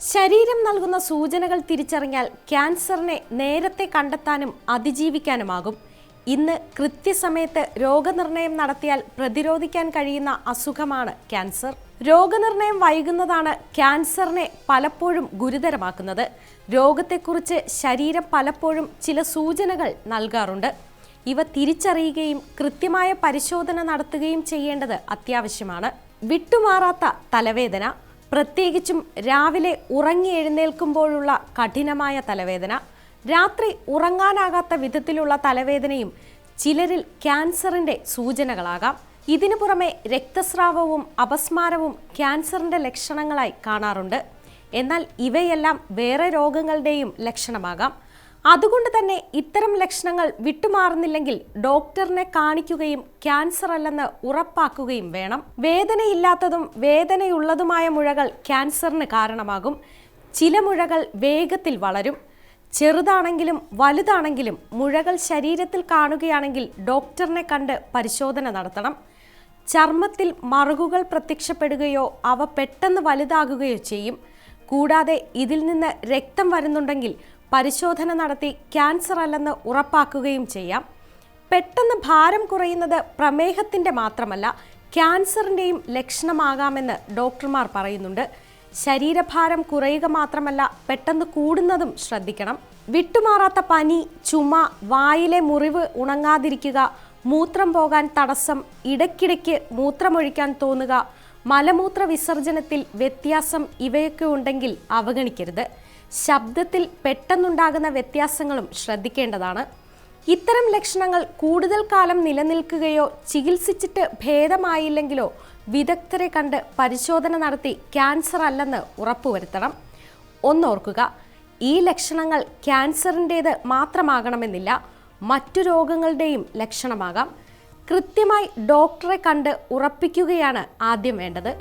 ശരീരം നൽകുന്ന സൂചനകൾ തിരിച്ചറിഞ്ഞാൽ ക്യാൻസറിനെ നേരത്തെ കണ്ടെത്താനും അതിജീവിക്കാനുമാകും. ഇന്ന് കൃത്യസമയത്ത് രോഗനിർണയം നടത്തിയാൽ പ്രതിരോധിക്കാൻ കഴിയുന്ന അസുഖമാണ് ക്യാൻസർ. രോഗനിർണയം വൈകുന്നതാണ് ക്യാൻസറിനെ പലപ്പോഴും ഗുരുതരമാക്കുന്നത്. രോഗത്തെക്കുറിച്ച് ശരീരം പലപ്പോഴും ചില സൂചനകൾ നൽകാറുണ്ട്. ഇവ തിരിച്ചറിയുകയും കൃത്യമായ പരിശോധന നടത്തുകയും ചെയ്യേണ്ടത് അത്യാവശ്യമാണ്. വിട്ടുമാറാത്ത തലവേദന, പ്രത്യേകിച്ചും രാവിലെ ഉറങ്ങി എഴുന്നേൽക്കുമ്പോഴുള്ള കഠിനമായ തലവേദന, രാത്രി ഉറങ്ങാനാകാത്ത വിധത്തിലുള്ള തലവേദനയും ചിലരിൽ ക്യാൻസറിൻ്റെ സൂചനകളാകാം. ഇതിനു പുറമെ രക്തസ്രാവവും അപസ്മാരവും ക്യാൻസറിൻ്റെ ലക്ഷണങ്ങളായി കാണാറുണ്ട്. എന്നാൽ ഇവയെല്ലാം വേറെ രോഗങ്ങളുടെയും ലക്ഷണമാകാം. അതുകൊണ്ട് തന്നെ ഇത്തരം ലക്ഷണങ്ങൾ വിട്ടുമാറുന്നില്ലെങ്കിൽ ഡോക്ടറിനെ കാണിക്കുകയും ക്യാൻസർ അല്ലെന്ന് ഉറപ്പാക്കുകയും വേണം. വേദനയില്ലാത്തതും വേദനയുള്ളതുമായ മുഴകൾ ക്യാൻസറിന് കാരണമാകും. ചില മുഴകൾ വേഗത്തിൽ വളരും. ചെറുതാണെങ്കിലും വലുതാണെങ്കിലും മുഴകൾ ശരീരത്തിൽ കാണുകയാണെങ്കിൽ ഡോക്ടറിനെ കണ്ട് പരിശോധന നടത്തണം. ചർമ്മത്തിൽ മറുകുകൾ പ്രത്യക്ഷപ്പെടുകയോ അവ പെട്ടെന്ന് വലുതാകുകയോ ചെയ്യും. കൂടാതെ ഇതിൽ നിന്ന് രക്തം വരുന്നുണ്ടെങ്കിൽ പരിശോധന നടത്തി ക്യാൻസർ അല്ലെന്ന് ഉറപ്പാക്കുകയും ചെയ്യാം. പെട്ടെന്ന് ഭാരം കുറയുന്നത് പ്രമേഹത്തിൻ്റെ മാത്രമല്ല ക്യാൻസറിൻ്റെയും ലക്ഷണമാകാമെന്ന് ഡോക്ടർമാർ പറയുന്നുണ്ട്. ശരീരഭാരം കുറയുക മാത്രമല്ല പെട്ടെന്ന് കൂടുന്നതും ശ്രദ്ധിക്കണം. വിട്ടുമാറാത്ത പനി, ചുമ, വായിലെ മുറിവ് ഉണങ്ങാതിരിക്കുക, മൂത്രം പോകാൻ തടസ്സം, ഇടയ്ക്കിടയ്ക്ക് മൂത്രമൊഴിക്കാൻ തോന്നുക, മലമൂത്ര വിസർജനത്തിൽ വ്യത്യാസം ഇവയൊക്കെ ഉണ്ടെങ്കിൽ അവഗണിക്കരുത്. ശബ്ദത്തിൽ പെട്ടെന്നുണ്ടാകുന്ന വ്യത്യാസങ്ങളും ശ്രദ്ധിക്കേണ്ടതാണ്. ഇത്തരം ലക്ഷണങ്ങൾ കൂടുതൽ കാലം നിലനിൽക്കുകയോ ചികിത്സിച്ചിട്ട് ഭേദമായില്ലെങ്കിലോ വിദഗ്ധരെ കണ്ട് പരിശോധന നടത്തി ക്യാൻസർ അല്ലെന്ന് ഉറപ്പുവരുത്തണം. ഒന്നോർക്കുക, ഈ ലക്ഷണങ്ങൾ ക്യാൻസറിൻ്റേത് മാത്രമാകണമെന്നില്ല, മറ്റു രോഗങ്ങളുടെയും ലക്ഷണമാകാം. കൃത്യമായി ഡോക്ടറെ കണ്ട് ഉറപ്പിക്കുകയാണ് ആദ്യം വേണ്ടത്.